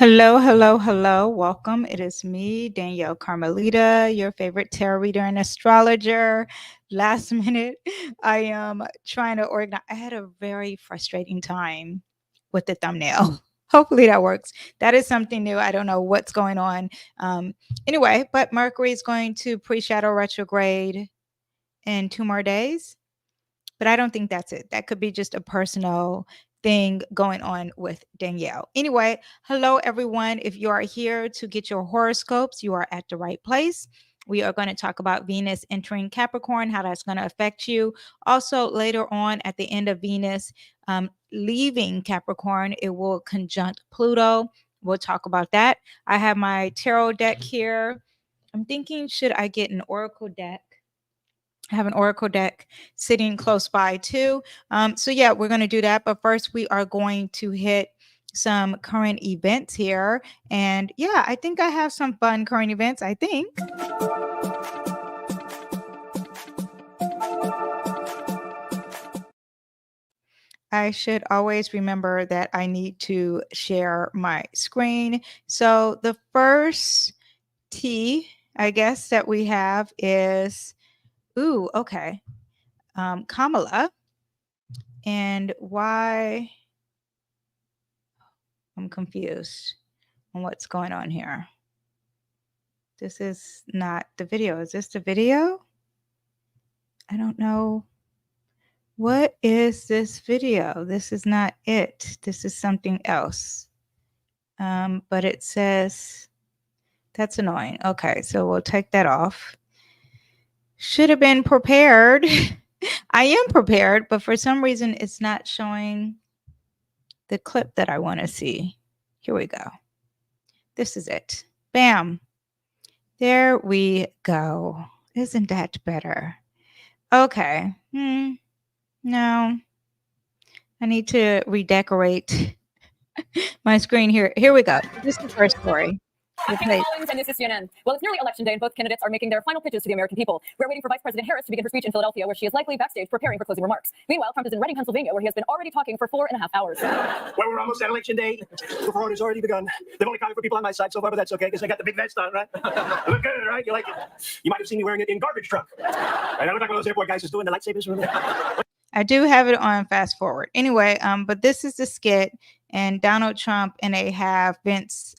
Hello, hello, hello. Welcome. It is me, Danyell Carmelita, your favorite tarot reader and astrologer. Last minute, I am trying to organize. I had a very frustrating time with the thumbnail. Hopefully that works. That is something new. I don't know what's going on. Anyway, but Mercury is going to pre-shadow retrograde in 2 more days. But I don't think that's it. That could be just a personal thing going on with Danyell. Anyway, hello everyone. If you are here to get your horoscopes, you are at the right place. We are going to talk about Venus entering Capricorn, how that's going to affect you. Also, later on at the end of Venus leaving Capricorn, it will conjunct Pluto. We'll talk about that. I have my tarot deck here. I'm thinking, should I get an oracle deck? I have an oracle deck sitting close by too. So yeah, we're going to do that. But first, we are going to hit some current events here. And yeah, I think I have some fun current events, I think. I should always remember that I need to share my screen. So the first T, I guess, that we have is, ooh, okay. Kamala. And why? I'm confused on what's going on here. This is not the video. Is this the video? I don't know. What is this video? This is not it. This is something else. But it says, that's annoying. Okay, so we'll take that off. Should have been prepared. I am prepared, but for some reason it's not showing the clip that I want to see. Here we go. This is it. Bam. There we go. Isn't that better? Okay. No. I need to redecorate my screen here. Here we go. This is the first story. And this is CNN. Well, it's nearly election day, and both candidates are making their final pitches to the American people. We're waiting for Vice President Harris to begin her speech in Philadelphia, where she is likely backstage preparing for closing remarks. Meanwhile, Trump is in Reading, Pennsylvania, where he has been already talking for 4.5 hours. Well, we're almost at election day. The fraud has already begun. They've only counted for people on my side so far, but that's okay, because I got the big vest on, right? I look good, right? You like it? You might have seen me wearing it in garbage truck. Right? I look like one of those airport guys who's doing the lightsabers. I do have it on fast forward. Anyway, but this is the skit, and Donald Trump, and they have Vince.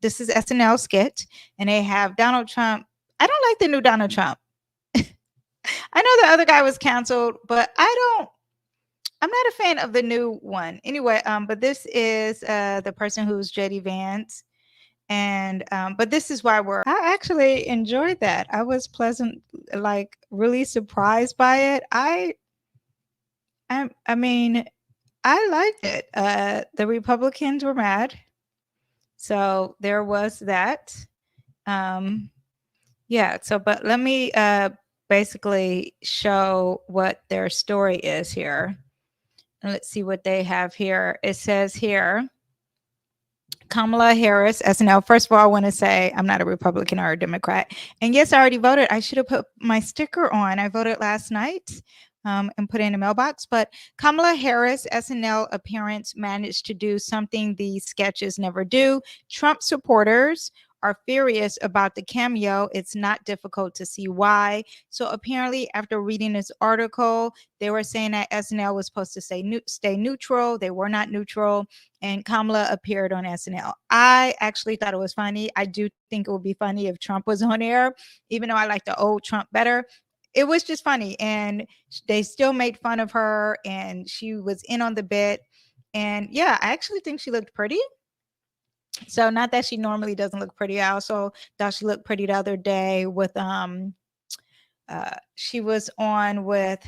This is SNL skit, and they have Donald Trump. I don't like the new Donald Trump. I know the other guy was canceled, but I'm not a fan of the new one. Anyway, but this is the person who's JD Vance. And but this is why I actually enjoyed that. I was like really surprised by it. I mean, I liked it. The Republicans were mad. So there was that. Yeah, so but let me basically show what their story is here. And let's see what they have here. It says here, Kamala Harris, SNL. First of all, I want to say I'm not a Republican or a Democrat. And yes, I already voted. I should have put my sticker on. I voted last night and put it in the mailbox. But Kamala Harris, SNL appearance managed to do something these sketches never do. Trump supporters are furious about the cameo. It's not difficult to see why. So apparently, after reading this article, they were saying that SNL was supposed to stay neutral. They were not neutral. And Kamala appeared on SNL. I actually thought it was funny. I do think it would be funny if Trump was on air, even though I like the old Trump better. It was just funny. And they still made fun of her, and she was in on the bit. And yeah, I actually think she looked pretty. So not that she normally doesn't look pretty. I also thought she looked pretty the other day with she was on with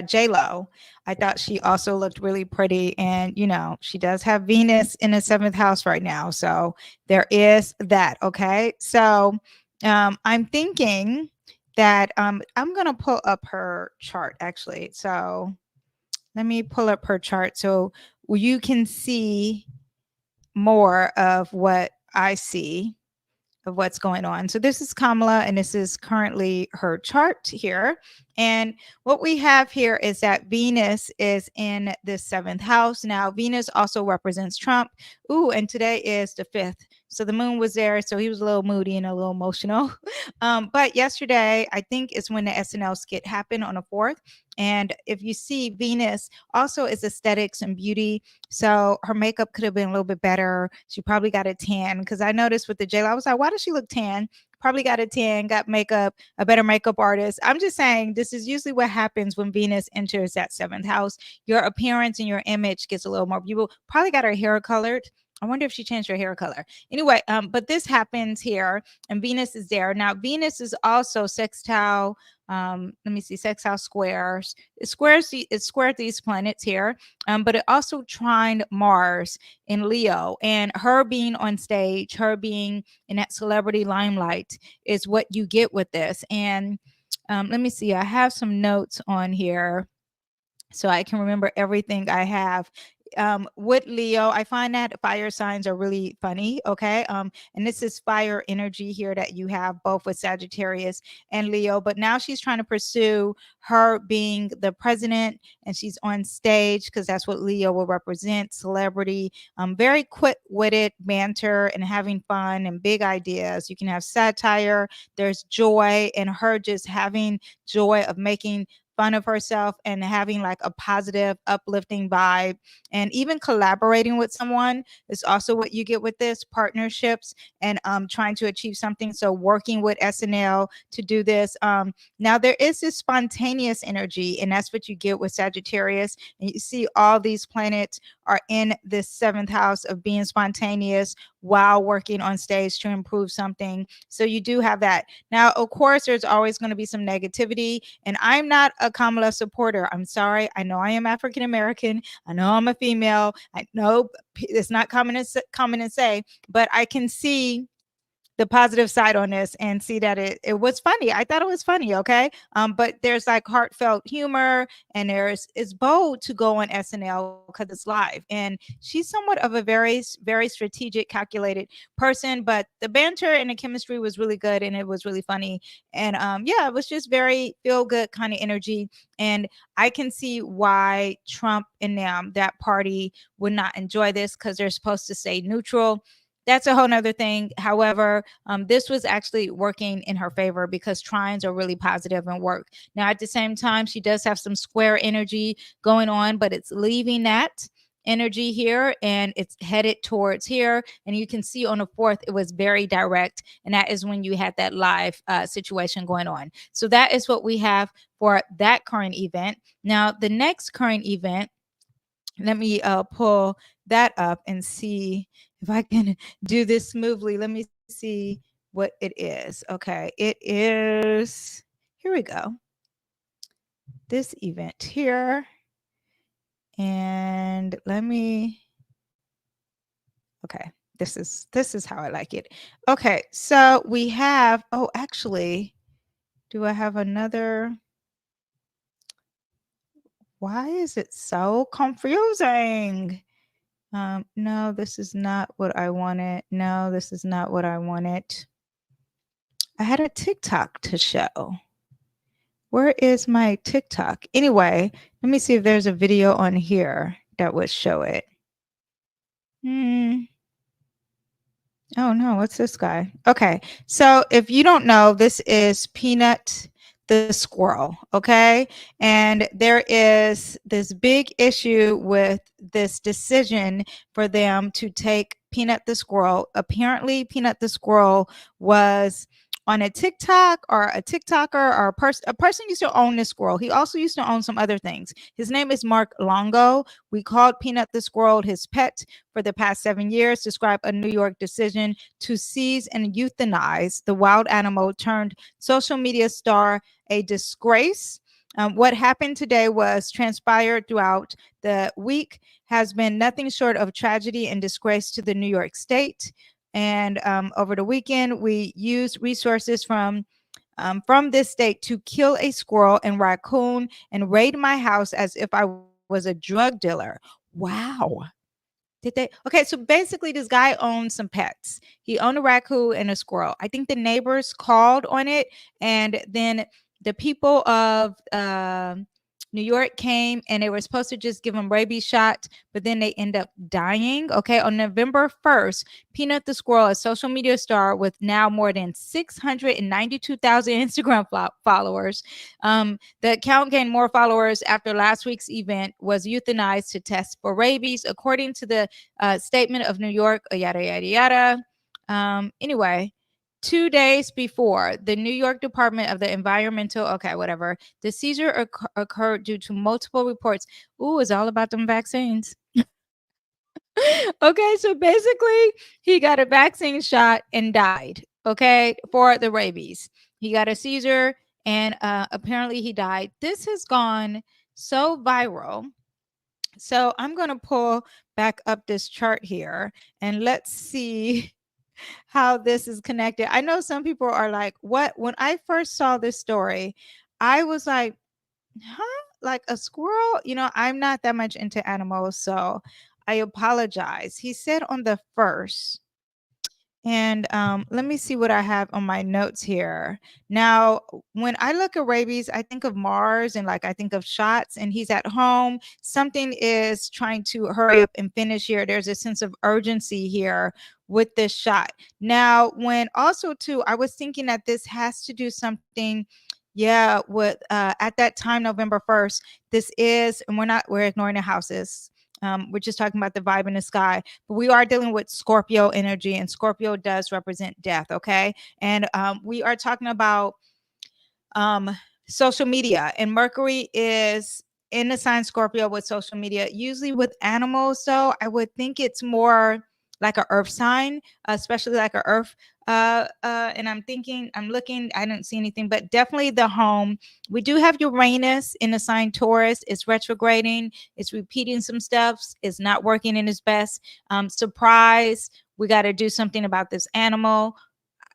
J-Lo. I thought she also looked really pretty, and you know, she does have Venus in the 7th house right now, so there is that. Okay, so I'm thinking that I'm gonna pull up her chart actually. So let me pull up her chart so you can see more of what I see. of what's going on. So this is Kamala, and this is currently her chart here. And what we have here is that Venus is in the 7th house. Now, Venus also represents Trump. Ooh, and today is the 5th. So the moon was there, so he was a little moody and a little emotional. But yesterday, I think, is when the SNL skit happened on the 4th. And if you see, Venus also is aesthetics and beauty. So her makeup could have been a little bit better. She probably got a tan, because I noticed with the J-Lo, I was like, why does she look tan? Probably got a tan, got makeup, a better makeup artist. I'm just saying, this is usually what happens when Venus enters that 7th house. Your appearance and your image gets a little more beautiful. Probably got her hair colored. I wonder if she changed her hair color. Anyway, but this happens here, and Venus is there. Now, Venus is also sextile. Let me see, sextile squares. It squared these planets here, but it also trined Mars in Leo. And her being on stage, her being in that celebrity limelight is what you get with this. And let me see, I have some notes on here so I can remember everything I have. With Leo, I find that fire signs are really funny. Okay. And this is fire energy here that you have both with Sagittarius and Leo. But now she's trying to pursue her being the president, and she's on stage because that's what Leo will represent, celebrity, very quick-witted banter and having fun and big ideas. You can have satire. There's joy in her, just having joy of making fun of herself and having like a positive, uplifting vibe. And even collaborating with someone is also what you get with this, partnerships and trying to achieve something. So working with SNL to do this. Now there is this spontaneous energy, and that's what you get with Sagittarius. And you see all these planets are in this 7th house of being spontaneous while working on stage to improve something. So you do have that. Now, of course, there's always going to be some negativity, and I'm not a Kamala supporter. I'm sorry. I know I am African American. I know I'm a female. I know it's not common to say, but I can see the positive side on this and see that it was funny. I thought it was funny. Okay. But there's like heartfelt humor, and it's bold to go on SNL because it's live. And she's somewhat of a very, very strategic, calculated person, but the banter and the chemistry was really good, and it was really funny. And yeah, it was just very feel good kind of energy. And I can see why Trump and them, that party, would not enjoy this, because they're supposed to stay neutral. That's a whole nother thing. However, this was actually working in her favor because trines are really positive and work. Now, at the same time, she does have some square energy going on, but it's leaving that energy here and it's headed towards here. And you can see on the 4th, it was very direct. And that is when you had that live situation going on. So that is what we have for that current event. Now, the next current event, let me pull that up and see if I can do this smoothly. Let me see what it is. Okay, it is, here we go. This event here. And let me, okay, this is how I like it. Okay, so we have, oh, actually, do I have another? Why is it so confusing? No, this is not what I wanted. No, this is not what I wanted. I had a TikTok to show. Where is my TikTok? Anyway, let me see if there's a video on here that would show it. Oh no, what's this guy? Okay, so if you don't know, this is Peanut the squirrel, okay? And there is this big issue with this decision for them to take Peanut the squirrel. Apparently, Peanut the squirrel was on a TikTok or a TikToker or a person used to own this squirrel. He also used to own some other things. His name is Mark Longo. We called Peanut the squirrel his pet for the past 7 years. Describe a New York decision to seize and euthanize the wild animal turned social media star a disgrace. What happened today was transpired throughout the week has been nothing short of tragedy and disgrace to the New York State. And over the weekend, we used resources from this state to kill a squirrel and raccoon and raid my house as if I was a drug dealer. Wow. Did they? Okay, so basically, this guy owned some pets. He owned a raccoon and a squirrel. I think the neighbors called on it, and then the people of New York came, and they were supposed to just give him rabies shot, but then they end up dying. Okay, on November 1st, Peanut the squirrel, a social media star with now more than 692,000 Instagram followers. The account gained more followers after last week's event was euthanized to test for rabies, according to the statement of New York, yada, yada, yada. Anyway, 2 days before, the New York Department of the Environmental, okay, whatever, the seizure occurred due to multiple reports. Ooh, it's all about them vaccines. Okay, so basically, he got a vaccine shot and died, okay, for the rabies. He got a seizure and apparently he died. This has gone so viral. So I'm going to pull back up this chart here and let's see how this is connected. I know some people are like, what? When I first saw this story, I was like, huh? Like a squirrel? You know, I'm not that much into animals, so I apologize. He said on the 1st. And let me see what I have on my notes here. Now, when I look at rabies, I think of Mars and like I think of shots, and he's at home. Something is trying to hurry up and finish here. There's a sense of urgency here with this shot. Now, when also too, I was thinking that this has to do something. Yeah, with at that time, November 1st, this is, and we're ignoring the houses. We're just talking about the vibe in the sky, but we are dealing with Scorpio energy, and Scorpio does represent death. Okay. And we are talking about social media, and Mercury is in the sign Scorpio with social media, usually with animals. So I would think it's more like a earth sign, especially like a earth. And I'm looking, I don't see anything, but definitely the home. We do have Uranus in the sign Taurus. It's retrograding. It's repeating some stuff. It's not working in its best. Surprise. We got to do something about this animal.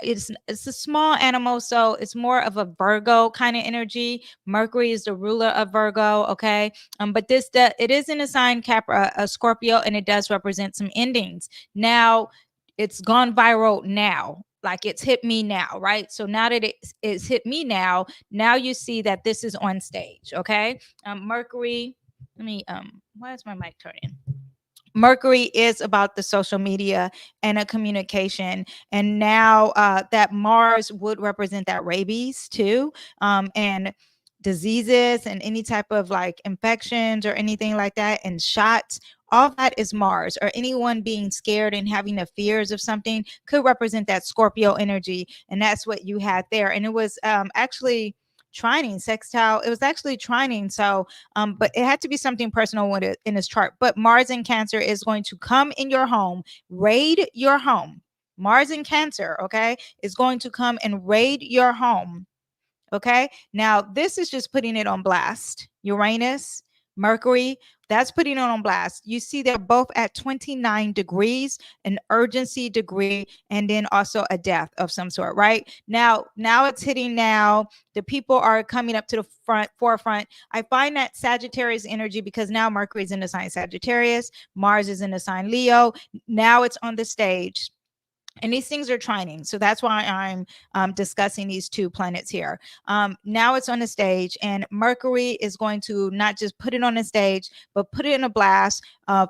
It's a small animal, so it's more of a Virgo kind of energy. Mercury is the ruler of Virgo. Okay. But it is in a sign a Scorpio, and it does represent some endings. Now it's gone viral now, like it's hit me now, right? So now that it's hit me now you see that this is on stage. Okay. Mercury, let me why is my mic turning? Mercury is about the social media and a communication. And now that Mars would represent that rabies too, and diseases and any type of like infections or anything like that, and shots. All that is Mars, or anyone being scared and having the fears of something could represent that Scorpio energy. And that's what you had there. And it was actually trining, sextile. It was actually trining. So but it had to be something personal with it in his chart. But Mars in Cancer is going to come in your home, raid your home. Mars in Cancer, okay, is going to come and raid your home. Okay. Now, this is just putting it on blast. Uranus, Mercury, that's putting it on blast. You see, they're both at 29 degrees, an urgency degree, and then also a death of some sort, right? Now it's hitting now. The people are coming up to the forefront. I find that Sagittarius energy, because now Mercury is in the sign Sagittarius, Mars is in the sign Leo. Now it's on the stage. And these things are trining. So that's why I'm discussing these two planets here. Now it's on the stage, and Mercury is going to not just put it on the stage, but put it in a blast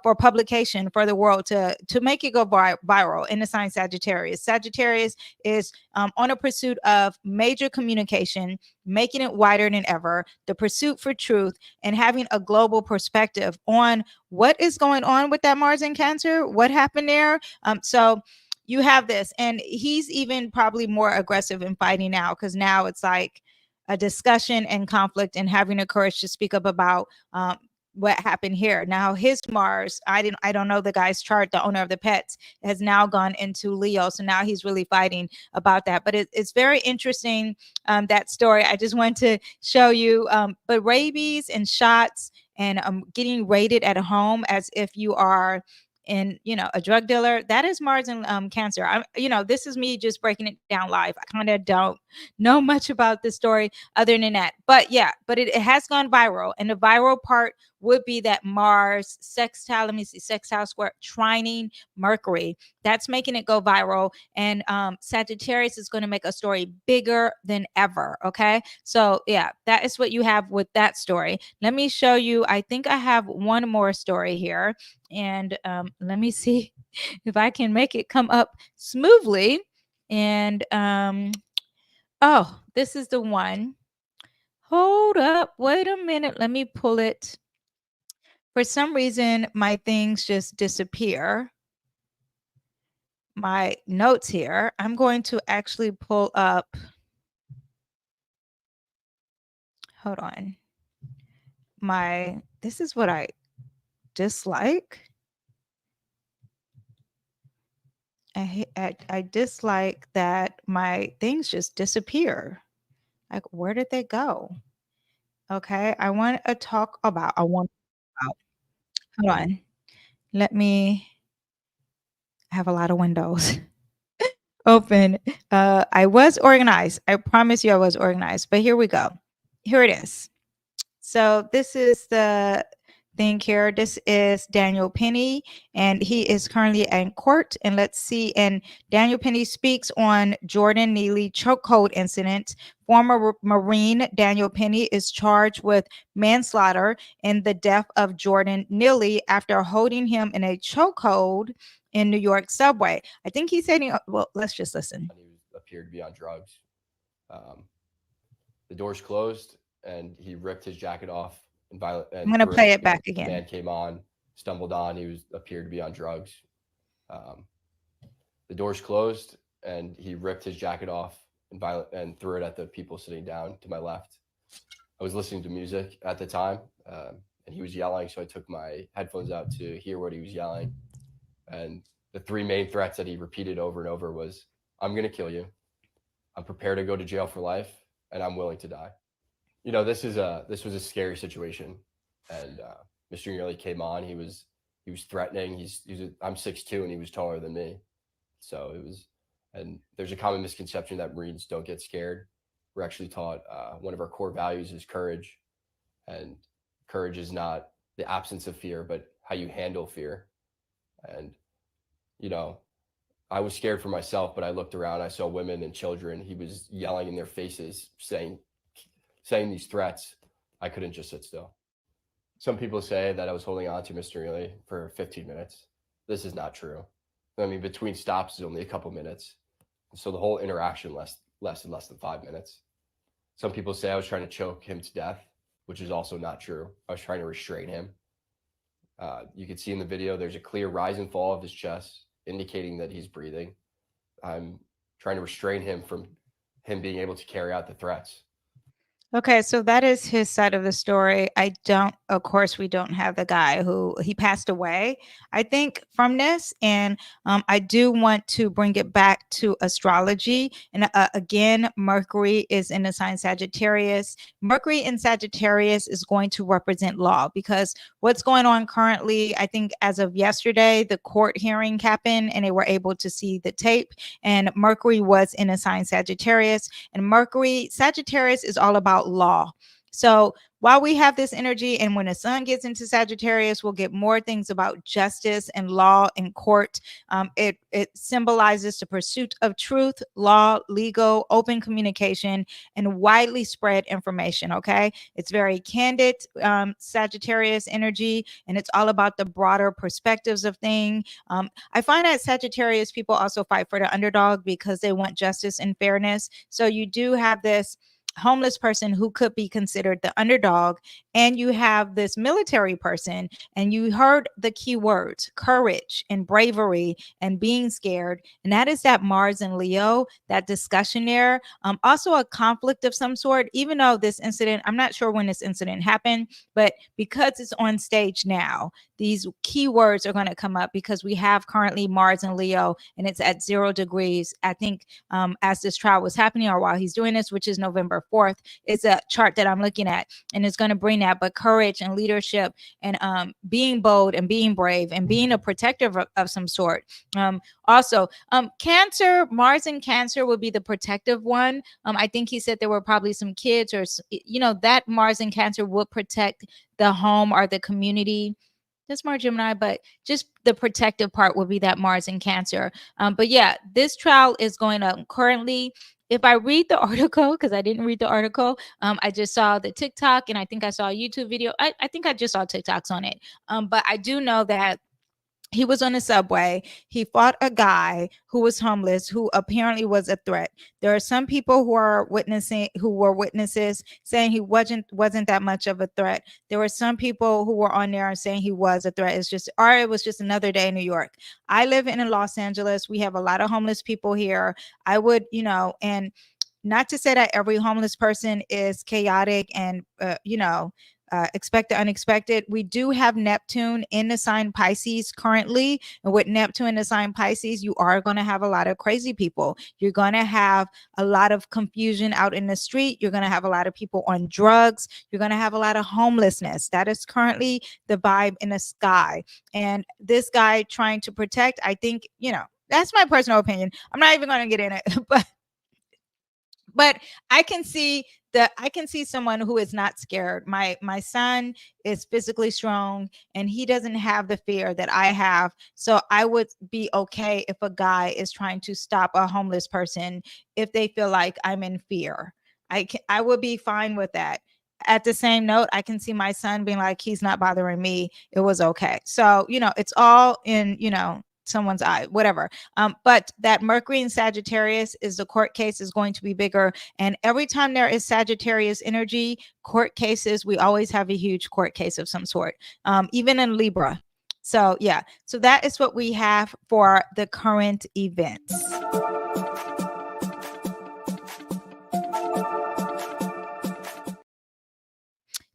for publication for the world to make it go viral in the sign Sagittarius. Sagittarius is on a pursuit of major communication, making it wider than ever, the pursuit for truth, and having a global perspective on what is going on with that Mars in Cancer, what happened there. So you have this, and he's even probably more aggressive in fighting now, because now it's like a discussion and conflict and having the courage to speak up about what happened here. Now his Mars, I don't know the guy's chart, the owner of the pets, has now gone into Leo, so now he's really fighting about that. But it's very interesting, that story. I just want to show you. But rabies and shots and getting raided at home, as if you are and a drug dealer, that is Mars and Cancer. This is me just breaking it down live. I kind of don't know much about this story other than that, but it has gone viral, and the viral part would be that Mars sextile, let me see, sextile square trining Mercury. That's making it go viral, and Sagittarius is going to make a story bigger than ever. Okay, so that is what you have with that story. Let me show you. I think I have one more story here, and let me see if I can make it come up smoothly. And oh, this is the one. Hold up, wait a minute, let me pull it. For some reason, my things just disappear. My notes here. I'm going to actually pull up. Hold on. This is what I dislike. I dislike that my things just disappear. Like, where did they go? Okay, I want to talk about. Hold on. I have a lot of windows open. I was organized. I promise you I was organized, but here we go. Here it is. So this is the thing here. This is Danyell Penny, and he is currently in court. And let's see. And Danyell Penny speaks on Jordan Neely chokehold incident. Former Marine Danyell Penny is charged with manslaughter in the death of Jordan Neely after holding him in a chokehold in New York subway. I think he's saying, well, let's just listen. He appeared to be on drugs. The doors closed, and he ripped his jacket off. I'm going to play it back again. Man came on, stumbled on. He appeared to be on drugs. The doors closed, and he ripped his jacket off and threw it at the people sitting down to my left. I was listening to music at the time, and he was yelling, so I took my headphones out to hear what he was yelling. And the three main threats that he repeated over and over was, "I'm going to kill you. I'm prepared to go to jail for life, and I'm willing to die." This was a scary situation, and Mr. Neely came on. He was threatening. I'm 6'2", and he was taller than me, so it was. And there's a common misconception that Marines don't get scared. We're actually taught one of our core values is courage, and courage is not the absence of fear, but how you handle fear. And I was scared for myself, but I looked around. I saw women and children. He was yelling in their faces, saying these threats. I couldn't just sit still. Some people say that I was holding on to Mr. Neely for 15 minutes. This is not true. I mean, between stops is only a couple minutes. So the whole interaction lasted less than 5 minutes. Some people say I was trying to choke him to death, which is also not true. I was trying to restrain him. You can see in the video, there's a clear rise and fall of his chest, indicating that he's breathing. I'm trying to restrain him from him being able to carry out the threats. Okay, so that is his side of the story. Of course, we don't have the guy who he passed away, I think, from this. And I do want to bring it back to astrology. And again, Mercury is in the sign Sagittarius. Mercury in Sagittarius is going to represent law, because what's going on currently, I think as of yesterday, the court hearing happened and they were able to see the tape. And Mercury was in a sign Sagittarius. And Sagittarius is all about law. So while we have this energy, and when the sun gets into Sagittarius, we'll get more things about justice and law and court. It symbolizes the pursuit of truth, law, legal, open communication, and widely spread information. Okay, it's very candid, Sagittarius energy, and it's all about the broader perspectives of things. I find that Sagittarius people also fight for the underdog because they want justice and fairness. So you do have this homeless person who could be considered the underdog, and you have this military person, and you heard the key words: courage and bravery and being scared. And that is that Mars and Leo, that discussion there. Also a conflict of some sort, even though this incident, I'm not sure when this incident happened, but because it's on stage now, these key words are going to come up, because we have currently Mars and Leo, and it's at 0 degrees, I think, as this trial was happening, or while he's doing this, which is November September 4th is a chart that I'm looking at, and it's going to bring that, but courage and leadership and being bold and being brave and being a protector of some sort. Also, Cancer, Mars in Cancer would be the protective one. I think he said there were probably some kids or, that Mars in Cancer would protect the home or the community. That's Mars Gemini, but just the protective part would be that Mars in Cancer. But yeah, this trial is going up currently. If I read the article, because I didn't read the article, I just saw the TikTok, and I think I saw a YouTube video. I think I just saw TikToks on it. But I do know that he was on the subway. He fought a guy who was homeless, who apparently was a threat. There are some people who were witnesses saying he wasn't that much of a threat. There were some people who were on there saying he was a threat. It was just another day in New York. I live in Los Angeles. We have a lot of homeless people here. I would, and not to say that every homeless person is chaotic and, expect the unexpected. We do have Neptune in the sign Pisces currently. And with Neptune in the sign Pisces, you are going to have a lot of crazy people. You're going to have a lot of confusion out in the street. You're going to have a lot of people on drugs. You're going to have a lot of homelessness. That is currently the vibe in the sky. And this guy trying to protect, I think, that's my personal opinion. I'm not even going to get in it, but I can see someone who is not scared. My son is physically strong, and he doesn't have the fear that I have. So I would be okay if a guy is trying to stop a homeless person if they feel like I'm in fear. I would be fine with that. At the same note, I can see my son being like, he's not bothering me. It was okay. So, it's all in, someone's eye, whatever. But that Mercury in Sagittarius is the court case is going to be bigger. And every time there is Sagittarius energy, court cases, we always have a huge court case of some sort, even in Libra. So yeah, so that is what we have for the current events.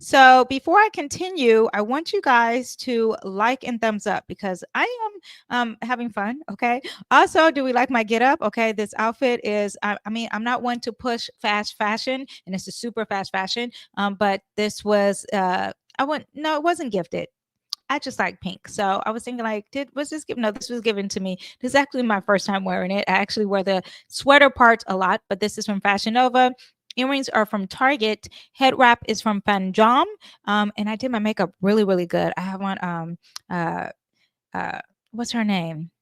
So before I continue, I want you guys to like and thumbs up because I am having fun. Okay. Also, do we like my get up? Okay. This outfit is, I'm not one to push fast fashion, and it's a super fast fashion. But this was, it wasn't gifted. I just like pink. So I was thinking like, was this given? No, this was given to me. This is actually my first time wearing it. I actually wear the sweater part a lot, but this is from Fashion Nova. Earrings are from Target. Head wrap is from Fanjom. And I did my makeup really, really good. I have on what's her name?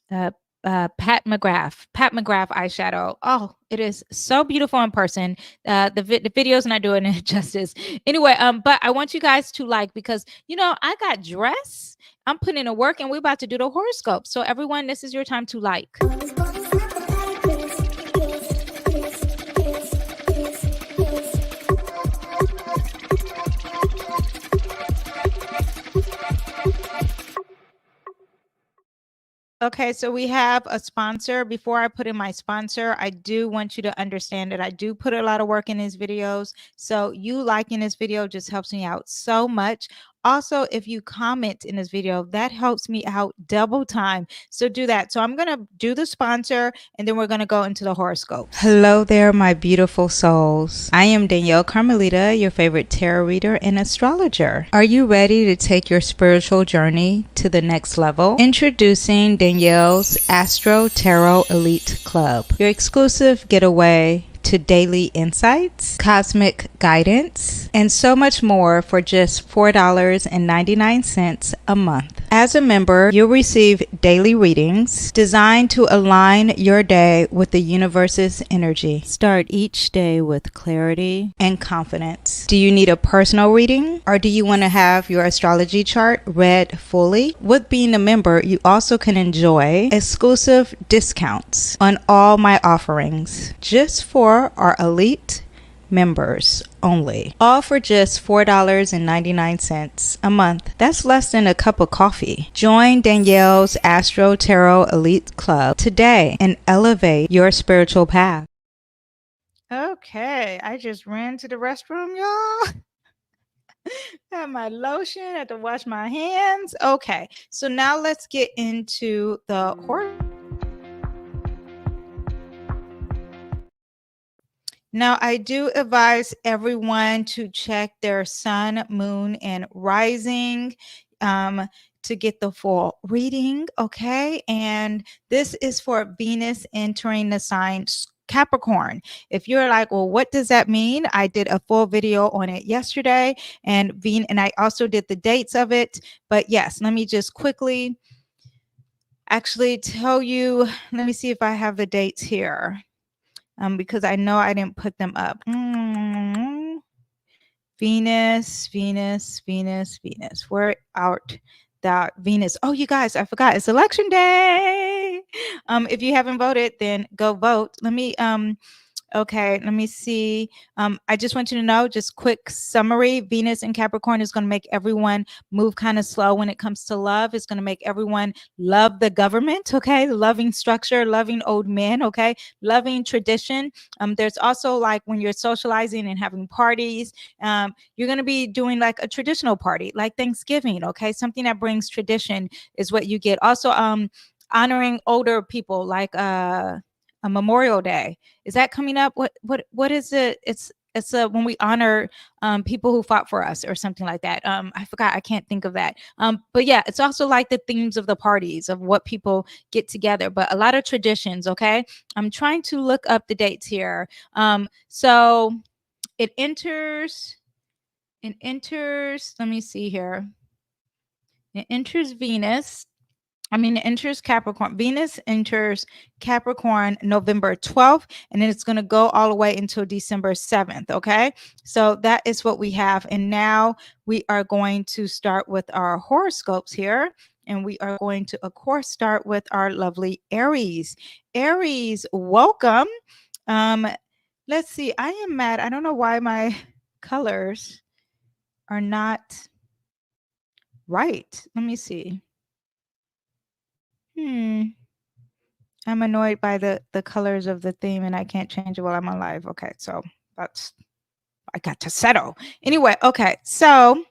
Pat McGrath eyeshadow. Oh, it is so beautiful in person. The video's not doing it justice. Anyway, but I want you guys to like, because I got dressed. I'm putting in the work, and we're about to do the horoscope. So everyone, this is your time to like. Okay, so we have a sponsor. Before I put in my sponsor, I do want you to understand that I do put a lot of work in these videos. So you liking this video just helps me out so much. Also, if you comment in this video, that helps me out double time. So do that. So I'm going to do the sponsor, and then we're going to go into the horoscopes. Hello there, my beautiful souls. I am Danyell Carmelita, your favorite tarot reader and astrologer. Are you ready to take your spiritual journey to the next level? Introducing Danyell's Astro Tarot Elite Club, your exclusive getaway to daily insights, cosmic guidance, and so much more for just $4.99 a month. As a member, you'll receive daily readings designed to align your day with the universe's energy. Start each day with clarity and confidence. Do you need a personal reading, or do you want to have your astrology chart read fully? With being a member, you also can enjoy exclusive discounts on all my offerings just for our elite members only, all for just $4.99 a month. That's less than a cup of coffee. Join Danyell's Astro Tarot Elite Club today and elevate your spiritual path. Okay, I just ran to the restroom, y'all. Had my lotion, had to wash my hands. Okay, so now let's get into the horoscope. Now, I do advise everyone to check their sun, moon, and rising to get the full reading. Okay. And this is for Venus entering the sign Capricorn. If you're like, well, what does that mean? I did a full video on it yesterday, and I also did the dates of it. But yes, let me just quickly actually tell you. Let me see if I have the dates here. Because I know I didn't put them up. Venus, Venus, Venus, Venus. Where art thou, Venus? Oh, you guys, I forgot. It's election day. If you haven't voted, then go vote. Okay, let me see. I just want you to know, just quick summary. Venus in Capricorn is going to make everyone move kind of slow when it comes to love. It's going to make everyone love the government, okay? Loving structure, loving old men, okay? Loving tradition. There's also like when you're socializing and having parties, you're going to be doing like a traditional party, like Thanksgiving, okay? Something that brings tradition is what you get. Also, honoring older people, like a Memorial Day. Is that coming up? What is it? It's when we honor people who fought for us or something like that. I forgot. I can't think of that. But yeah, it's also like the themes of the parties of what people get together. But a lot of traditions. Okay, I'm trying to look up the dates here. So it enters. It enters. Let me see here. It enters Venus. It enters Capricorn. Venus enters Capricorn November 12th, and then it's going to go all the way until December 7th. Okay. So that is what we have. And now we are going to start with our horoscopes here. And we are going to, of course, start with our lovely Aries. Aries, welcome. Let's see. I am mad. I don't know why my colors are not right. Let me see. I'm annoyed by the colors of the theme, and I can't change it while I'm alive. Okay, so I got to settle. Anyway, okay, so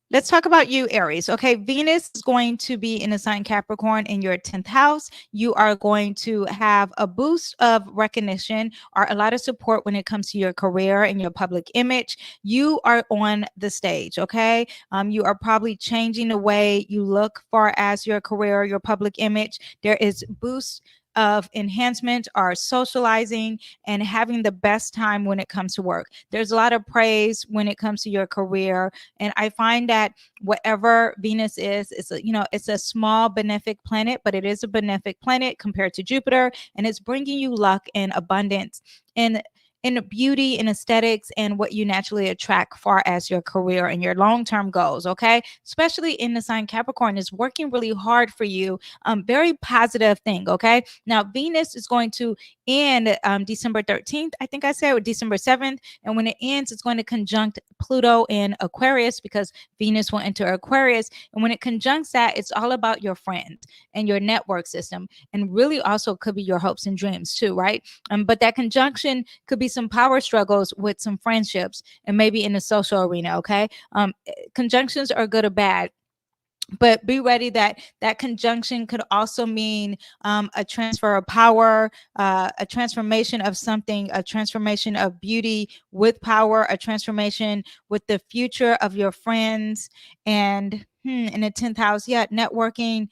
let's talk about you, Aries. Okay, Venus is going to be in the sign Capricorn in your 10th house. You are going to have a boost of recognition or a lot of support when it comes to your career and your public image. You are on the stage, okay? You are probably changing the way you look far as your career, your public image. There is boost of enhancement or socializing and having the best time when it comes to work. There's a lot of praise when it comes to your career. And I find that whatever Venus is, it's a small benefic planet, but it is a benefic planet compared to Jupiter. And it's bringing you luck and abundance and in beauty and aesthetics and what you naturally attract far as your career and your long-term goals. Okay. Especially in the sign Capricorn is working really hard for you. Very positive thing. Okay. Now Venus is going to end December 13th. I think I said, or December 7th. And when it ends, it's going to conjunct Pluto in Aquarius because Venus will enter Aquarius. And when it conjuncts that, it's all about your friends and your network system. And really also could be your hopes and dreams too, right? But that conjunction could be some power struggles with some friendships and maybe in the social arena. Okay. Conjunctions are good or bad, but be ready that that conjunction could also mean a transfer of power, a transformation of something, a transformation of beauty with power, a transformation with the future of your friends. And in the 10th house, yeah, networking.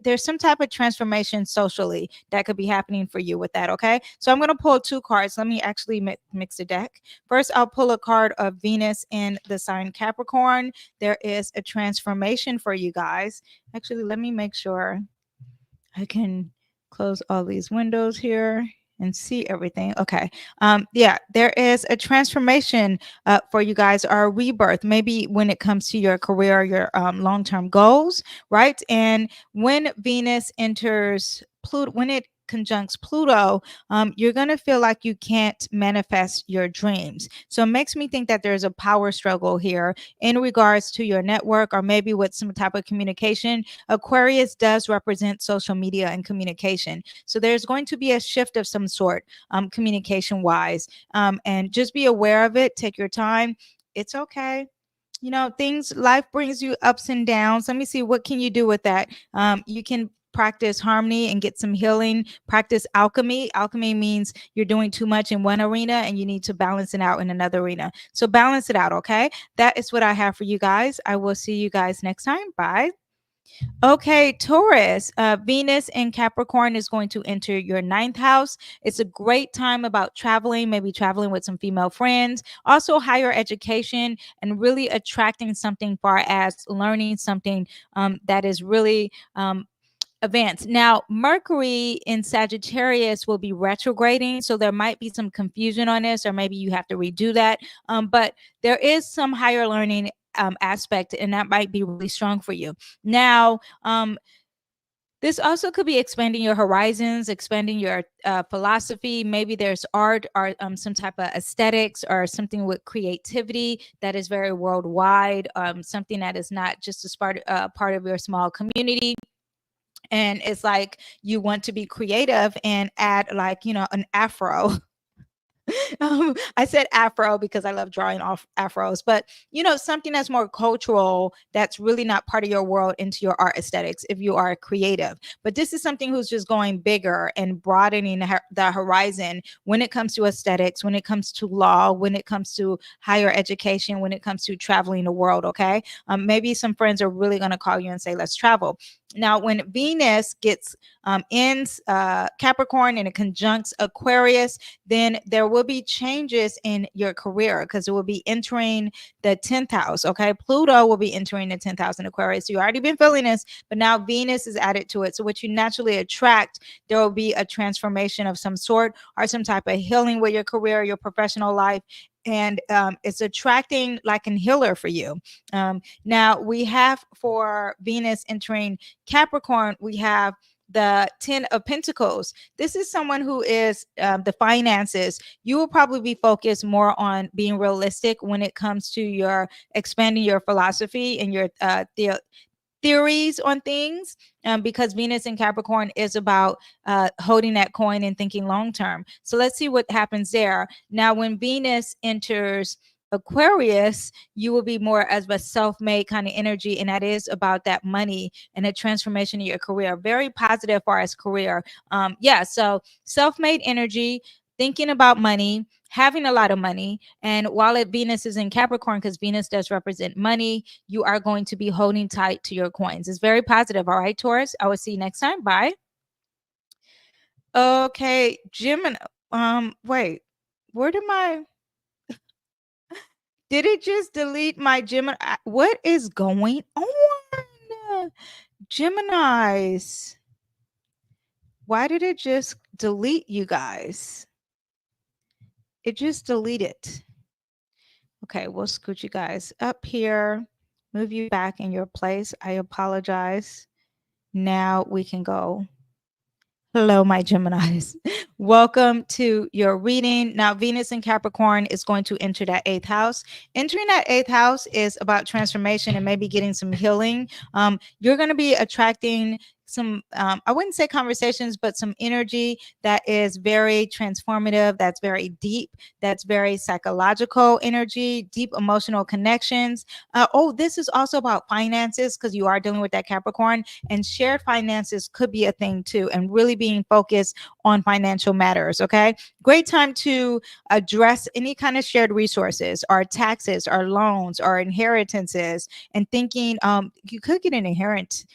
There's some type of transformation socially that could be happening for you with that. Okay. So I'm going to pull 2 cards. Let me actually mix the deck. First, I'll pull a card of Venus in the sign Capricorn. There is a transformation for you guys. Actually, let me make sure I can close all these windows here and see everything. Okay. Yeah, there is a transformation for you guys, or a rebirth, maybe when it comes to your career, your long-term goals, right? And when Venus enters Pluto, when it conjuncts Pluto, you're going to feel like you can't manifest your dreams. So it makes me think that there's a power struggle here in regards to your network or maybe with some type of communication. Aquarius does represent social media and communication. So there's going to be a shift of some sort, communication wise. And just be aware of it. Take your time. It's okay. Life brings you ups and downs. Let me see, what can you do with that? You can practice harmony and get some healing. Practice alchemy. Alchemy means you're doing too much in one arena and you need to balance it out in another arena. So balance it out, okay? That is what I have for you guys. I will see you guys next time. Bye. Okay, Taurus, Venus in Capricorn is going to enter your ninth house. It's a great time about traveling, maybe traveling with some female friends, also higher education, and really attracting something far as learning something that is really advanced. Now, Mercury in Sagittarius will be retrograding, so there might be some confusion on this, or maybe you have to redo that. But there is some higher learning aspect, and that might be really strong for you. Now, this also could be expanding your horizons, expanding your philosophy. Maybe there's art or some type of aesthetics or something with creativity that is very worldwide, something that is not just a part of your small community. And it's like you want to be creative and add, like, an afro. I said afro because I love drawing off afros, but something that's more cultural, that's really not part of your world, into your art aesthetics if you are creative. But this is something who's just going bigger and broadening the horizon when it comes to aesthetics, when it comes to law, when it comes to higher education, when it comes to traveling the world. Okay. Maybe some friends are really going to call you and say, let's travel. Now, when Venus gets in Capricorn and it conjuncts Aquarius, then there will be changes in your career because it will be entering the 10th house. Okay. Pluto will be entering the 10th house in Aquarius. So you already been feeling this, but now Venus is added to it. So what you naturally attract, there will be a transformation of some sort or some type of healing with your career, your professional life. And it's attracting like a healer for you. Now we have, for Venus entering Capricorn, we have the 10 of Pentacles. This is someone who is the finances. You will probably be focused more on being realistic when it comes to your expanding your philosophy and your theories on things, because Venus in Capricorn is about holding that coin and thinking long term. So let's see what happens there. Now, when Venus enters Aquarius, you will be more as a self-made kind of energy, and that is about that money and a transformation in your career. Very positive as far as career. So self-made energy, thinking about money, having a lot of money. And while Venus is in Capricorn, because Venus does represent money, you are going to be holding tight to your coins. It's very positive. All right, Taurus. I will see you next time. Bye. Okay, Gemini. Wait, where did my did it just delete my Gemini? What is going on? Geminis. Why did it just delete you guys? It just deleted. Okay, we'll scoot you guys up here, move you back in your place. I apologize. Now we can go. Hello, my Geminis. Welcome to your reading. Now, Venus in Capricorn is going to enter that 8th house. Entering that 8th house is about transformation and maybe getting some healing. You're going to be attracting some, I wouldn't say conversations, but some energy that is very transformative, that's very deep, that's very psychological energy, deep emotional connections. This is also about finances, because you are dealing with that Capricorn, and shared finances could be a thing too, and really being focused on financial matters. Okay. Great time to address any kind of shared resources or taxes or loans or inheritances, and thinking you could get an inheritance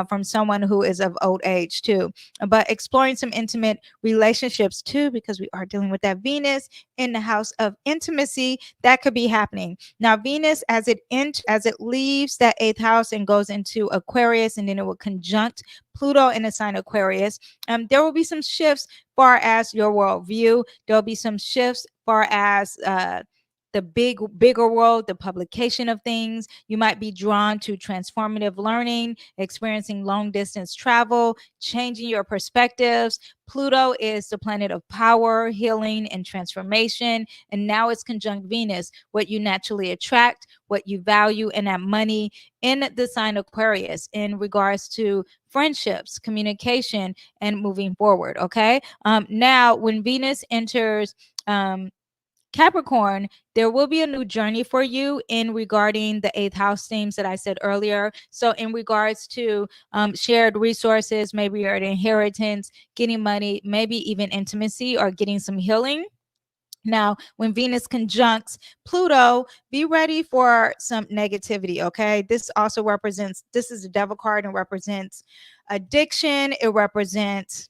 from someone who is of old age too, but exploring some intimate relationships too, because we are dealing with that Venus in the house of intimacy. That could be happening. Now, Venus, as it leaves that 8th house and goes into Aquarius, and then it will conjunct Pluto in the sign Aquarius, there will be some shifts far as your worldview. There'll be some shifts far as the bigger world, the publication of things. You might be drawn to transformative learning, experiencing long distance travel, changing your perspectives. Pluto is the planet of power, healing, and transformation. And now it's conjunct Venus, what you naturally attract, what you value, and that money in the sign Aquarius in regards to friendships, communication, and moving forward. Okay. Now, when Venus enters Capricorn, there will be a new journey for you in regarding the 8th house themes that I said earlier. So in regards to shared resources, maybe your inheritance, getting money, maybe even intimacy or getting some healing. Now, when Venus conjuncts Pluto, be ready for some negativity, okay? This also represents, this is the devil card and represents addiction. It represents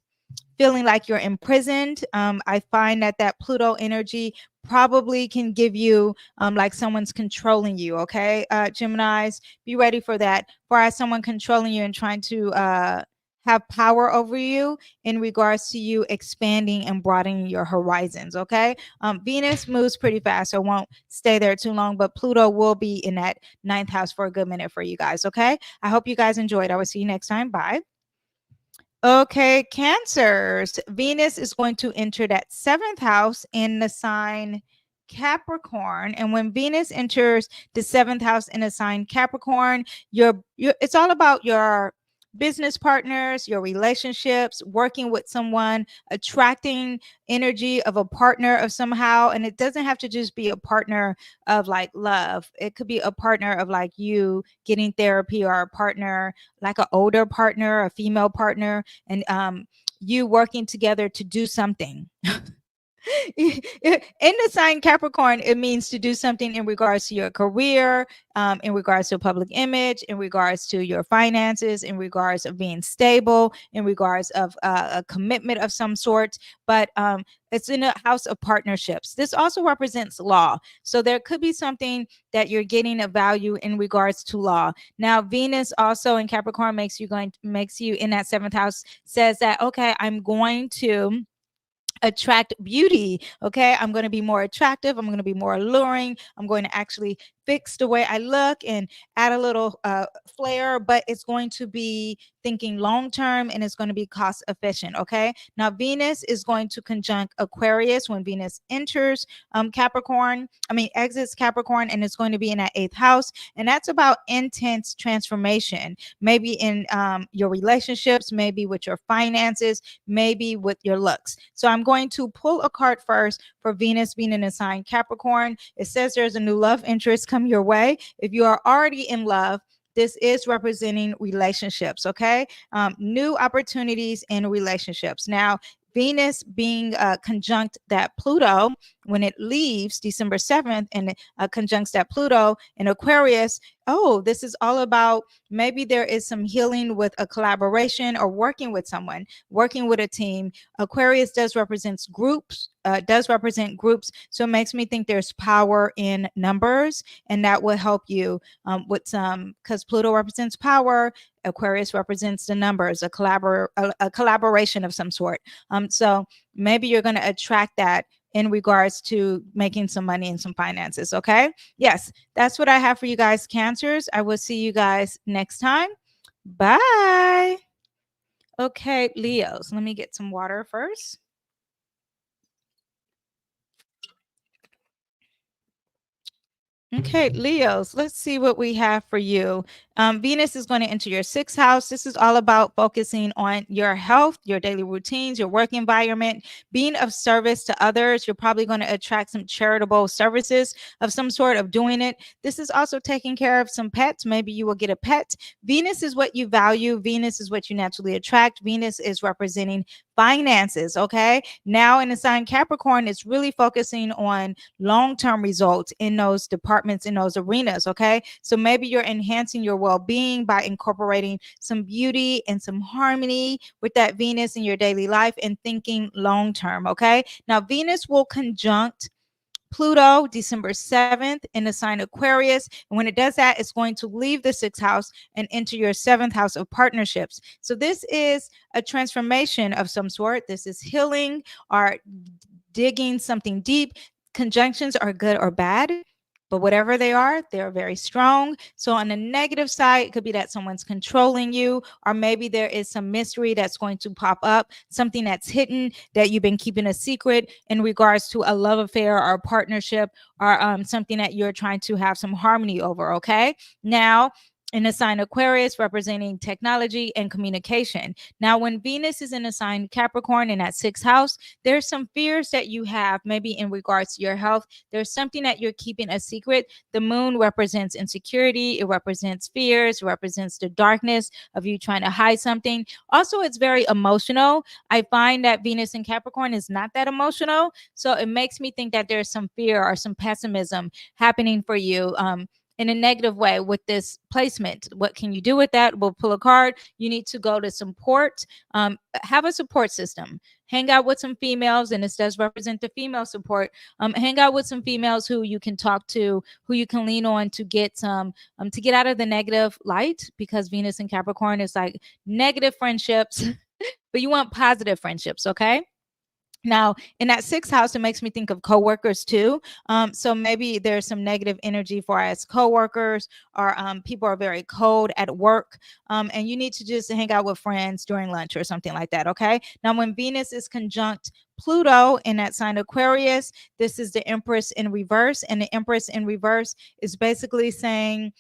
feeling like you're imprisoned. I find that Pluto energy probably can give you like someone's controlling you, okay? Geminis, be ready for that. For someone controlling you and trying to have power over you in regards to you expanding and broadening your horizons, okay? Venus moves pretty fast, so won't stay there too long, but Pluto will be in that 9th house for a good minute for you guys, okay? I hope you guys enjoyed. I will see you next time. Bye. Okay, Cancers. Venus is going to enter that 7th house in the sign Capricorn. And when Venus enters the 7th house in the sign Capricorn, it's all about your business partners, your relationships, working with someone, attracting energy of a partner of somehow. And it doesn't have to just be a partner of like love. It could be a partner of like you getting therapy, or a partner like an older partner, a female partner, and you working together to do something. In the sign Capricorn, it means to do something in regards to your career, in regards to public image, in regards to your finances, in regards of being stable, in regards of a commitment of some sort. But it's in a house of partnerships. This also represents law. So there could be something that you're getting a value in regards to law. Now, Venus also in Capricorn makes you in that 7th house, says that, okay, I'm going to attract beauty. Okay, I'm going to be more attractive, I'm going to be more alluring, I'm going to actually fix the way I look and add a little flair, but it's going to be thinking long term and it's going to be cost efficient. Okay, now Venus is going to conjunct Aquarius when Venus enters exits Capricorn, and it's going to be in that 8th house, and that's about intense transformation, maybe in your relationships, maybe with your finances, maybe with your looks. So I'm going to pull a card first for Venus being in a sign Capricorn. It says there's a new love interest come your way. If you are already in love, this is representing relationships, okay? New opportunities in relationships. Now, Venus being conjunct that Pluto when it leaves December 7th and conjuncts that Pluto in Aquarius. Oh, this is all about maybe there is some healing with a collaboration or working with someone, working with a team. Aquarius does represent groups, so it makes me think there's power in numbers, and that will help you with some, because Pluto represents power, Aquarius represents the numbers, a collaboration of some sort. So maybe you're going to attract that in regards to making some money and some finances. Okay. Yes, that's what I have for you guys, Cancers. I will see you guys next time. Bye. Okay, Leos, let me get some water first. Okay, Leos, let's see what we have for you. Venus is going to enter your 6th house. This is all about focusing on your health, your daily routines, your work environment, being of service to others. You're probably going to attract some charitable services of some sort of doing it. This is also taking care of some pets. Maybe you will get a pet. Venus is what you value. Venus is what you naturally attract. Venus is representing finances. Okay. Now in the sign Capricorn, it's really focusing on long-term results in those departments, in those arenas. Okay. So maybe you're enhancing your well-being by incorporating some beauty and some harmony with that Venus in your daily life and thinking long-term. Okay. Now Venus will conjunct Pluto December 7th in the sign Aquarius. And when it does that, it's going to leave the 6th house and enter your 7th house of partnerships. So this is a transformation of some sort. This is healing or digging something deep. Conjunctions are good or bad, but whatever they are, they're very strong. So on the negative side, it could be that someone's controlling you, or maybe there is some mystery that's going to pop up, something that's hidden that you've been keeping a secret in regards to a love affair or a partnership, or something that you're trying to have some harmony over. Okay. Now, in a sign Aquarius, representing technology and communication. Now, when Venus is in a sign Capricorn in that 6th house, there's some fears that you have, maybe in regards to your health. There's something that you're keeping a secret. The moon represents insecurity, it represents fears, it represents the darkness of you trying to hide something. Also, it's very emotional. I find that Venus in Capricorn is not that emotional. So it makes me think that there's some fear or some pessimism happening for you. In a negative way with this placement. What can you do with that? We'll pull a card. You need to go to support, have a support system. Hang out with some females, and this does represent the female support. Hang out with some females who you can talk to, who you can lean on to get some, to get out of the negative light, because Venus in Capricorn is like negative friendships, but you want positive friendships, okay? Now, in that 6th house, it makes me think of coworkers too. So maybe there's some negative energy for us coworkers, or people are very cold at work, and you need to just hang out with friends during lunch or something like that. Okay. Now, when Venus is conjunct Pluto in that sign Aquarius, this is the Empress in reverse, and the Empress in reverse is basically saying,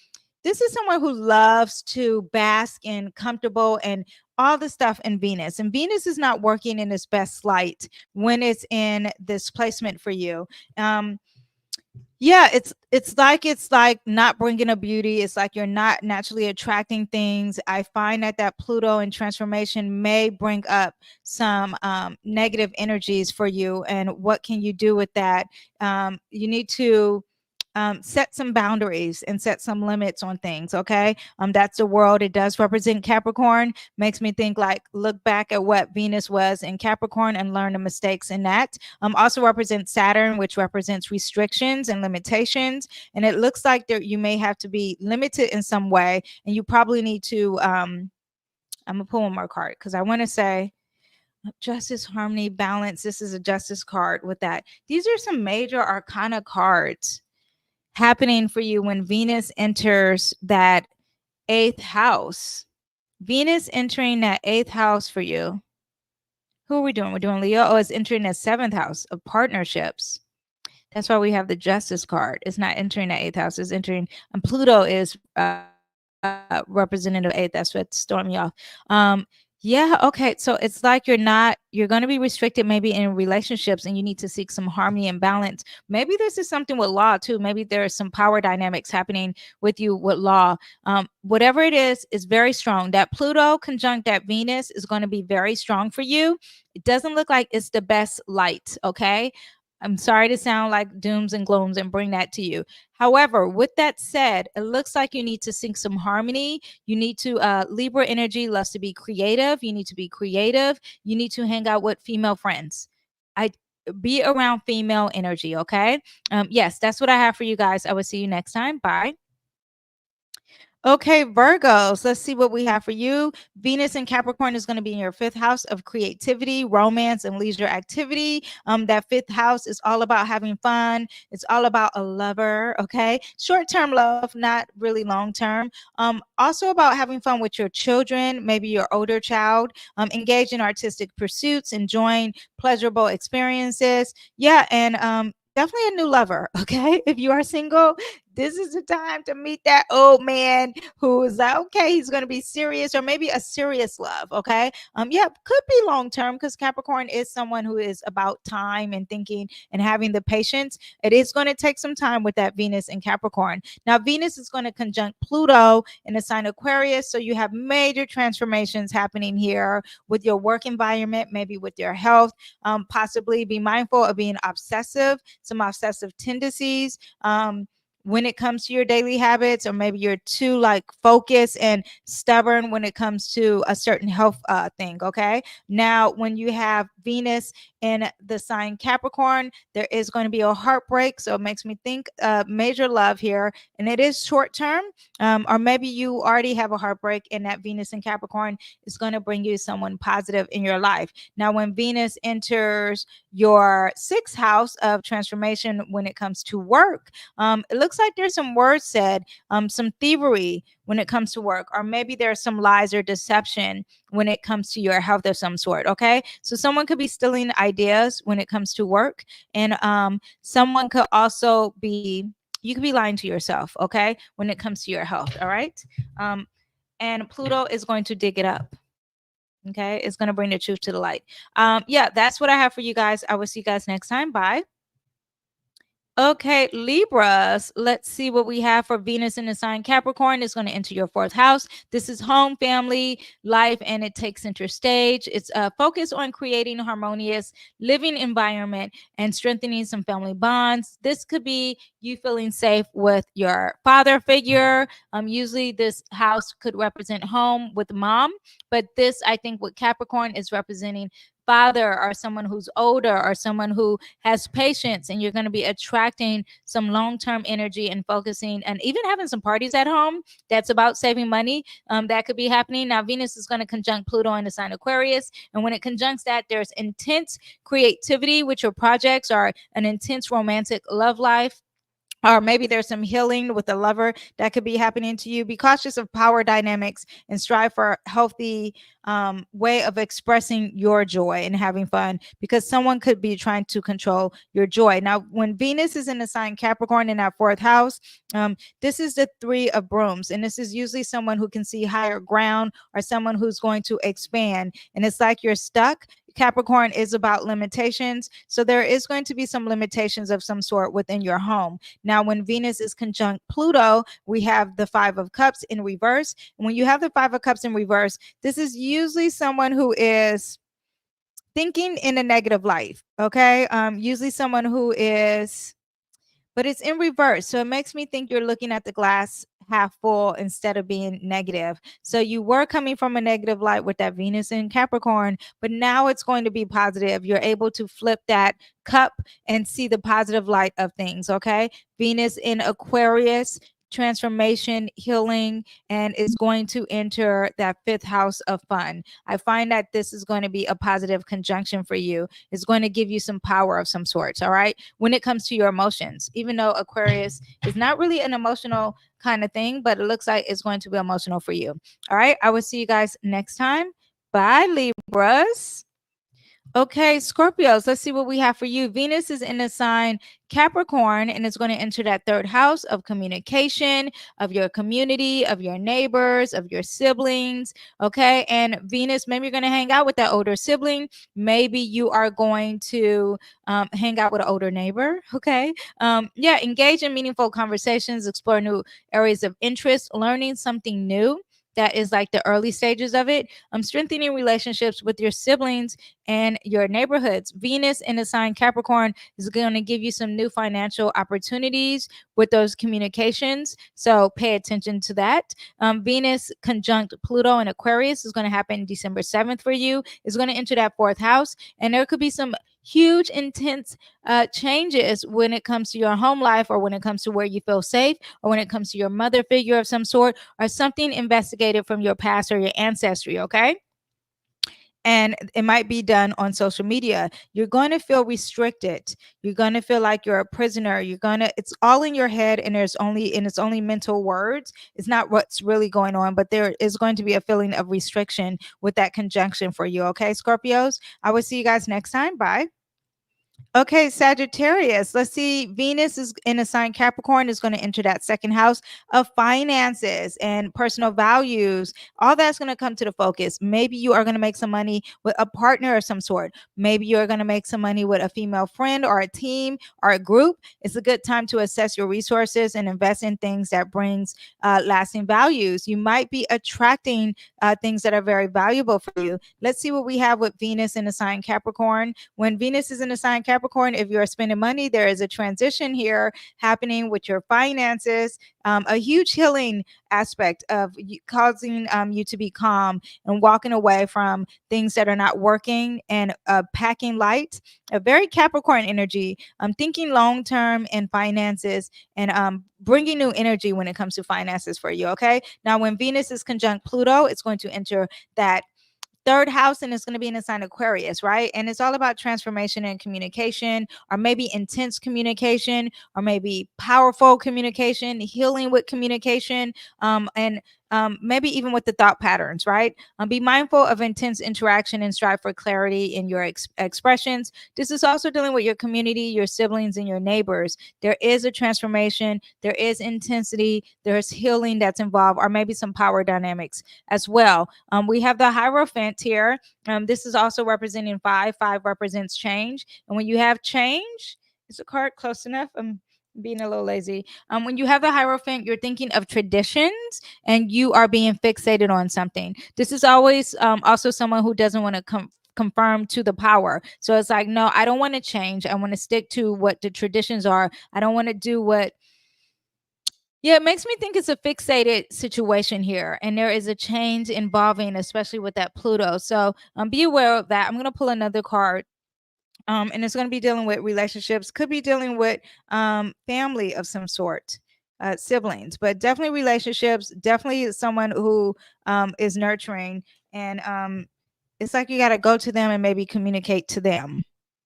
this is someone who loves to bask in comfortable and all the stuff in Venus. And Venus is not working in its best light when it's in this placement for you. Yeah, it's like not bringing a beauty. It's like you're not naturally attracting things. I find that Pluto in transformation may bring up some negative energies for you. And what can you do with that? You need to set some boundaries and set some limits on things. Okay. That's the world. It does represent Capricorn. Makes me think, like, look back at what Venus was in Capricorn and learn the mistakes in that. Also represents Saturn, which represents restrictions and limitations. And it looks like there you may have to be limited in some way. And you probably need to, I'm gonna pull one more card because I want to say justice, harmony, balance. This is a justice card with that. These are some major arcana cards happening for you when Venus enters that 8th house. Venus entering that 8th house for you. Who are we doing? We're doing Leo. Oh, it's entering that 7th house of partnerships. That's why we have the Justice card. It's not entering that 8th house. It's entering, and Pluto is representative 8th. That's what's throwing me off. Yeah, okay. So it's like you're going to be restricted maybe in relationships, and you need to seek some harmony and balance. Maybe this is something with law too. Maybe there are some power dynamics happening with you with law. Whatever it is very strong. That Pluto conjunct that Venus is going to be very strong for you. It doesn't look like it's the best light, okay? I'm sorry to sound like dooms and glooms and bring that to you. However, with that said, it looks like you need to seek some harmony. You need to, Libra energy loves to be creative. You need to be creative. You need to hang out with female friends. Be around female energy, okay? Yes, that's what I have for you guys. I will see you next time. Bye. Okay, Virgos, let's see what we have for you. Venus in Capricorn is going to be in your 5th house of creativity, romance, and leisure activity. That 5th house is all about having fun. It's all about a lover, okay? Short-term love, not really long-term. Also about having fun with your children, maybe your older child. Engage in artistic pursuits, enjoying pleasurable experiences. Yeah, and definitely a new lover, okay? If you are single, this is the time to meet that old man who is like, okay, he's going to be serious, or maybe a serious love. Okay. Yeah, could be long term, because Capricorn is someone who is about time and thinking and having the patience. It is going to take some time with that Venus in Capricorn. Now, Venus is going to conjunct Pluto in the sign Aquarius. So you have major transformations happening here with your work environment, maybe with your health. Possibly be mindful of being obsessive, some obsessive tendencies. When it comes to your daily habits, or maybe you're too like focused and stubborn when it comes to a certain health thing. Okay. Now, when you have Venus in the sign Capricorn, there is going to be a heartbreak. So it makes me think major love here, and it is short term. Or maybe you already have a heartbreak, and that Venus in Capricorn is going to bring you someone positive in your life. Now, when Venus enters your 6th house of transformation, when it comes to work, it looks like there's some words said, some thievery when it comes to work, or maybe there's some lies or deception when it comes to your health of some sort. Okay. So someone could be stealing ideas when it comes to work, and someone could also be you could be lying to yourself, okay, when it comes to your health. All right. And Pluto is going to dig it up. Okay, it's going to bring the truth to the light. Yeah, that's what I have for you guys. I will see you guys next time. Bye. Okay, Libras, let's see what we have for Venus in the sign Capricorn. Is going to enter your fourth house. This is home, family, life, and it takes center stage. It's focused on creating a harmonious living environment and strengthening some family bonds. This could be you feeling safe with your father figure. Usually this house could represent home with mom, but this, I think, with Capricorn is representing father or someone who's older or someone who has patience, and you're going to be attracting some long-term energy and focusing and even having some parties at home that's about saving money. That could be happening. Now Venus is going to conjunct Pluto in the sign Aquarius, and when it conjuncts that, there's intense creativity with your projects or an intense romantic love life, or maybe there's some healing with a lover that could be happening to you. Be cautious of power dynamics and strive for a healthy way of expressing your joy and having fun, because someone could be trying to control your joy. Now, when Venus is in the sign Capricorn in that fourth house, this is the Three of Brooms, and this is usually someone who can see higher ground or someone who's going to expand, and it's like you're stuck. Capricorn is about limitations, so there is going to be some limitations of some sort within your home. Now, when Venus is conjunct Pluto, we have the Five of Cups in reverse. And when you have the Five of Cups in reverse, this is usually someone who is thinking in a negative light, okay? Usually someone who is, but it's in reverse. So it makes me think you're looking at the glass half full instead of being negative. So you were coming from a negative light with that Venus in Capricorn, but now it's going to be positive. You're able to flip that cup and see the positive light of things, okay? Venus in Aquarius, transformation, healing, and is going to enter that fifth house of fun. I find that this is going to be a positive conjunction for you. It's going to give you some power of some sorts, all right? When it comes to your emotions, even though Aquarius is not really an emotional kind of thing, but it looks like it's going to be emotional for you. All right, I will see you guys next time. Bye, Libras. Okay, Scorpios, let's see what we have for you. Venus is in the sign Capricorn, and it's going to enter that third house of communication, of your community, of your neighbors, of your siblings. Okay, and Venus, maybe you're going to hang out with that older sibling. Maybe you are going to hang out with an older neighbor. Okay, yeah, engage in meaningful conversations, explore new areas of interest, learning something new. That is like the early stages of it. Strengthening relationships with your siblings and your neighborhoods. Venus in the sign Capricorn is going to give you some new financial opportunities with those communications. So pay attention to that. Venus conjunct Pluto in Aquarius is going to happen December 7th for you. It's going to enter that fourth house, and there could be some huge, intense changes when it comes to your home life, or when it comes to where you feel safe, or when it comes to your mother figure of some sort, or something investigated from your past or your ancestry, okay? And it might be done on social media. You're going to feel restricted. You're going to feel like you're a prisoner. It's all in your head, and it's only mental words. It's not what's really going on, but there is going to be a feeling of restriction with that conjunction for you. Okay, Scorpios, I will see you guys next time. Bye. Okay, Sagittarius. Let's see. Venus is in a sign Capricorn, is going to enter that second house of finances and personal values. All that's going to come to the focus. Maybe you are going to make some money with a partner of some sort. Maybe you're going to make some money with a female friend or a team or a group. It's a good time to assess your resources and invest in things that brings lasting values. You might be attracting things that are very valuable for you. Let's see what we have with Venus in the sign Capricorn. When Venus is in the sign Capricorn, if you're spending money, there is a transition here happening with your finances, a huge healing aspect of causing you to be calm and walking away from things that are not working, and packing light, a very Capricorn energy, thinking long term in finances, and bringing new energy when it comes to finances for you. Okay, now when Venus is conjunct Pluto, it's going to enter that third house, and it's going to be in the sign Aquarius, right? And it's all about transformation and communication, or maybe intense communication, or maybe powerful communication, healing with communication, and maybe even with the thought patterns, right? Be mindful of intense interaction and strive for clarity in your expressions. This is also dealing with your community, your siblings, and your neighbors. There is a transformation, there is intensity, there's healing that's involved, or maybe some power dynamics as well. We have the Hierophant here. This is also representing 5. 5 represents change. And when you have change, is the card close enough? I'm being a little lazy. When you have the Hierophant, you're thinking of traditions and you are being fixated on something. This is always also someone who doesn't want to confirm to the power. So it's like, no, I don't want to change. I want to stick to what the traditions are. I don't want to do what. Yeah, it makes me think it's a fixated situation here, and there is a change involving, especially with that Pluto. So be aware of that. I'm going to pull another card. And it's going to be dealing with relationships, could be dealing with family of some sort, siblings, but definitely relationships, definitely someone who is nurturing. And it's like you got to go to them and maybe communicate to them.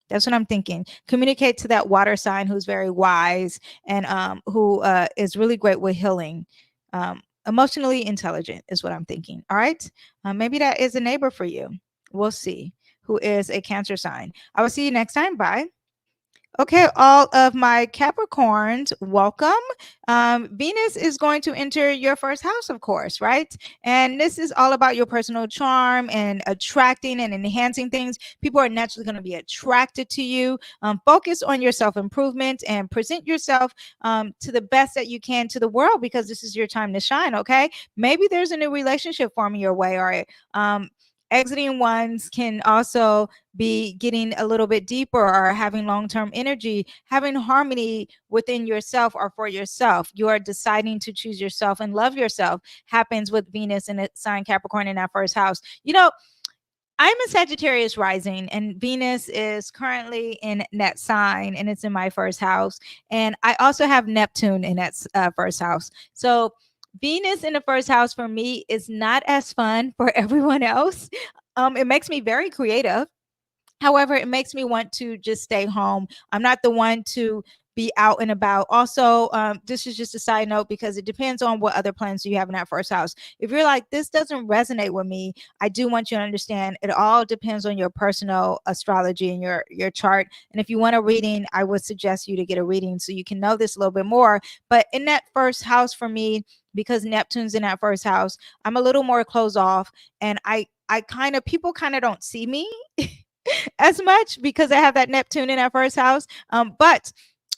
That's what I'm thinking. Communicate to that water sign who's very wise and who is really great with healing. Emotionally intelligent is what I'm thinking. All right. Maybe that is a neighbor for you. We'll see. Who is a Cancer sign. I will see you next time. Bye. Okay, all of my Capricorns, welcome. Venus is going to enter your first house, of course, right? And this is all about your personal charm and attracting and enhancing things. People are naturally going to be attracted to you. Focus on your self-improvement and present yourself to the best that you can to the world, because this is your time to shine, okay? Maybe there's a new relationship forming your way, or exiting ones can also be getting a little bit deeper, or having long-term energy, having harmony within yourself or for yourself. You are deciding to choose yourself and love yourself. Happens with Venus in a sign Capricorn in that first house. You know, I'm a Sagittarius rising, and Venus is currently in that sign, and it's in my first house. And I also have Neptune in that first house. So Venus in the first house for me is not as fun for everyone else. It makes me very creative. However, it makes me want to just stay home. I'm not the one to be out and about. Also, this is just a side note because it depends on what other plans you have in that first house. If you're like, this doesn't resonate with me, I do want you to understand it all depends on your personal astrology and your chart. And if you want a reading, I would suggest you to get a reading so you can know this a little bit more. But in that first house for me, because Neptune's in that first house, I'm a little more closed off, and I kind of, people kind of don't see me as much because I have that Neptune in that first house. But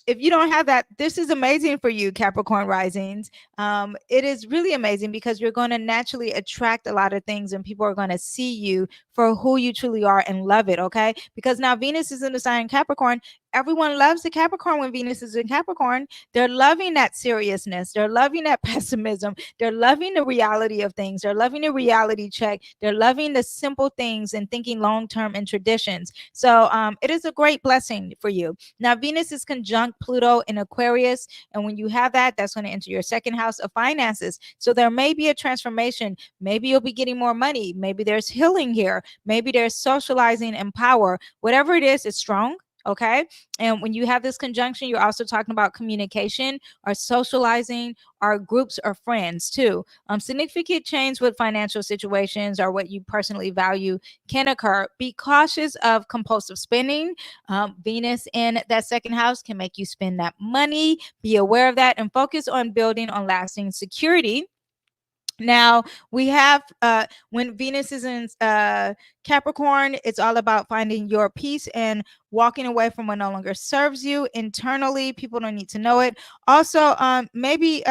if you don't have that, this is amazing for you, Capricorn risings. It is really amazing because you're going to naturally attract a lot of things, and people are going to see you for who you truly are and love it, okay? Because now Venus is in the sign Capricorn. Everyone loves the Capricorn when Venus is in Capricorn. They're loving that seriousness. They're loving that pessimism. They're loving the reality of things. They're loving the reality check. They're loving the simple things and thinking long-term in traditions. So it is a great blessing for you. Now, Venus is conjunct Pluto in Aquarius. And when you have that, that's going to enter your second house of finances. So there may be a transformation. Maybe you'll be getting more money. Maybe there's healing here. Maybe there's socializing and power. Whatever it is, it's strong. Okay. And when you have this conjunction, you're also talking about communication or socializing or groups or friends too. Significant change with financial situations or what you personally value can occur. Be cautious of compulsive spending. Venus in that second house can make you spend that money. Be aware of that and focus on building on lasting security. Now we have when Venus is in Capricorn, it's all about finding your peace and walking away from what no longer serves you internally. People don't need to know it. Also, maybe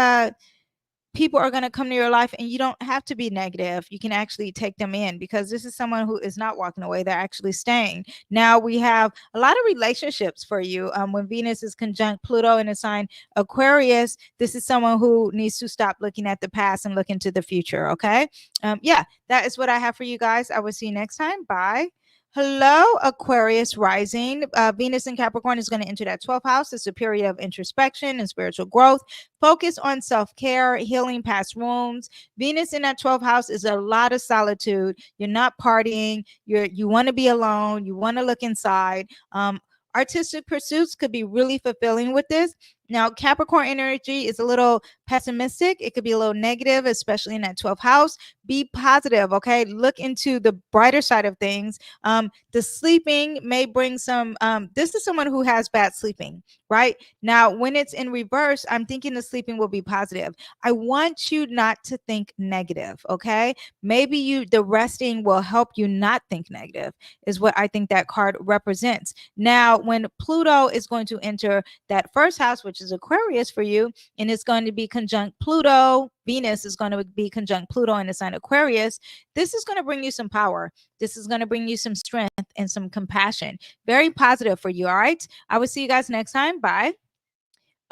people are going to come to your life and you don't have to be negative. You can actually take them in because this is someone who is not walking away. They're actually staying. Now we have a lot of relationships for you. When Venus is conjunct Pluto in a sign Aquarius, this is someone who needs to stop looking at the past and look into the future. Okay. Yeah, that is what I have for you guys. I will see you next time. Bye. Hello, Aquarius rising. Venus in Capricorn is going to enter that 12th house. It's a period of introspection and spiritual growth. Focus on self-care, healing past wounds. Venus in that 12th house is a lot of solitude. You're not partying. You want to be alone. You want to look inside. Artistic pursuits could be really fulfilling with this. Now, Capricorn energy is a little pessimistic. It could be a little negative, especially in that 12th house. Be positive, okay? Look into the brighter side of things. The sleeping may bring some, this is someone who has bad sleeping, right? Now, when it's in reverse, I'm thinking the sleeping will be positive. I want you not to think negative, okay? Maybe the resting will help you not think negative, is what I think that card represents. Now, when Pluto is going to enter that first house, which is Aquarius for you, and it's going to be conjunct Pluto. Venus is going to be conjunct Pluto in the sign Aquarius. This is going to bring you some power. This is going to bring you some strength and some compassion. Very positive for you. All right. I will see you guys next time. Bye.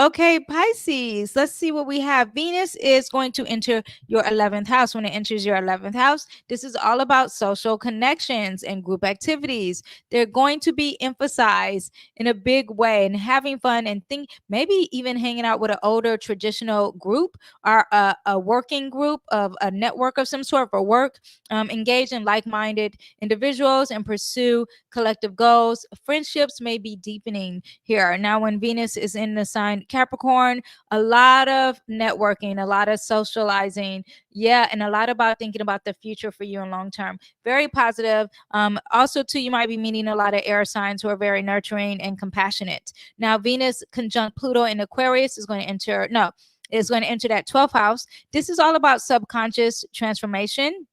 Okay, Pisces, let's see what we have. Venus is going to enter your 11th house. When it enters your 11th house, this is all about social connections and group activities. They're going to be emphasized in a big way and having fun and maybe even hanging out with an older traditional group or a working group of a network of some sort for work. Engage in like-minded individuals and pursue collective goals. Friendships may be deepening here. Now, when Venus is in the sign Capricorn, a lot of networking, a lot of socializing, and a lot about thinking about the future for you in long term. Very positive. Also, too, you might be meeting a lot of air signs who are very nurturing and compassionate. Now, Venus conjunct Pluto in Aquarius is going to enter that 12th house. This is all about subconscious transformation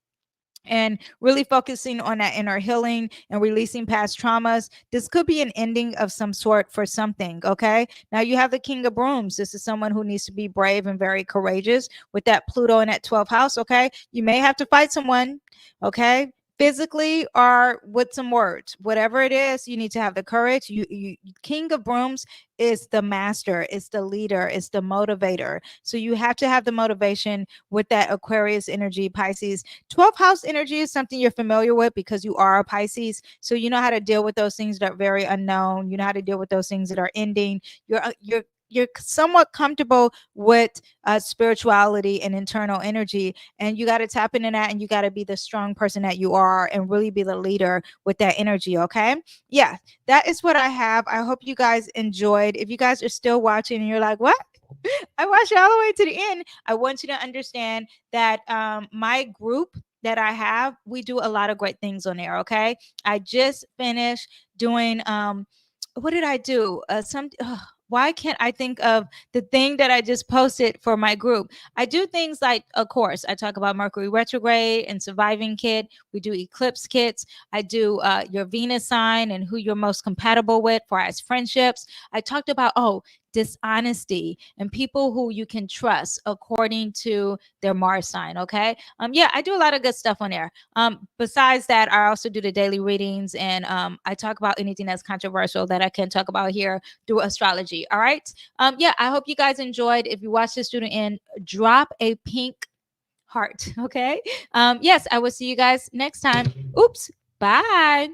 and really focusing on that inner healing and releasing past traumas. This could be an ending of some sort for something, okay? Now you have the King of Brooms. This is someone who needs to be brave and very courageous with that Pluto in that 12th house, okay? You may have to fight someone, okay? Physically or with some words, whatever it is, you need to have the courage. You King of Brooms is the master, it's the leader, it's the motivator. So you have to have the motivation with that Aquarius energy, Pisces. 12th house energy is something you're familiar with because you are a Pisces. So you know how to deal with those things that are very unknown. You know how to deal with those things that are ending. You're somewhat comfortable with spirituality and internal energy, and you got to tap into that, and you got to be the strong person that you are and really be the leader with that energy. Okay, yeah, that is what I have. I hope you guys enjoyed. If you guys are still watching and you're like, what? I watched it all the way to the end. I want you to understand that my group that I have, we do a lot of great things on there. Okay, I just finished doing what did I do? Why can't I think of the thing that I just posted for my group? I do things like, of course, I talk about Mercury retrograde and surviving kit. We do eclipse kits. I do your Venus sign and who you're most compatible with for as friendships. I talked about, dishonesty and people who you can trust according to their Mars sign. Okay. I do a lot of good stuff on there. Besides that, I also do the daily readings, and I talk about anything that's controversial that I can talk about here through astrology. All right. I hope you guys enjoyed. If you watch this to the end, drop a pink heart. Okay. Yes, I will see you guys next time. Oops. Bye.